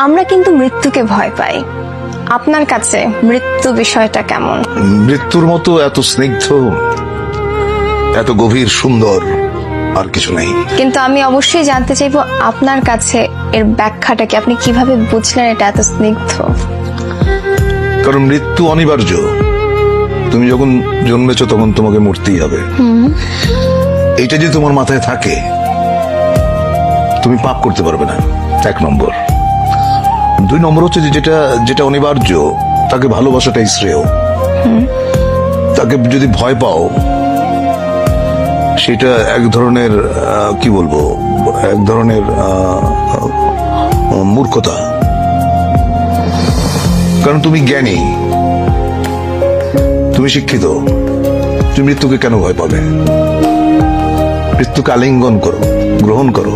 আমরা কিন্তু মৃত্যুকে ভয় পাই, আপনার কাছে মৃত্যু বিষয়টা কেমন? মৃত্যুর মতো এত স্নিগ্ধ, এত গভীর, সুন্দর আর কিছু নেই। কিন্তু আমি অবশ্যই জানতে চাইবো আপনার কাছে এর ব্যাখ্যাটা কি, আপনি কিভাবে বুঝলেন এটা এত স্নিগ্ধ? কারণ মৃত্যু অনিবার্য। তুমি যখন জন্মেছো তখন তোমাকে মরতেই হবে। এইটা যে তোমার মাথায় থাকে, তুমি পাপ করতে পারবে না, 1 নম্বর। 2 নম্বর হচ্ছে যে যেটা অনিবার্য তাকে ভালোবাসাটাই শ্রেয়। তাকে যদি ভয় পাও, সেটা এক ধরনের কি বলবো, এক ধরনের মূর্খতা। কারণ তুমি জ্ঞানী, তুমি শিক্ষিত, তুমি মৃত্যুকে কেন ভয় পাবে? মৃত্যুকে আলিঙ্গন করো, গ্রহণ করো।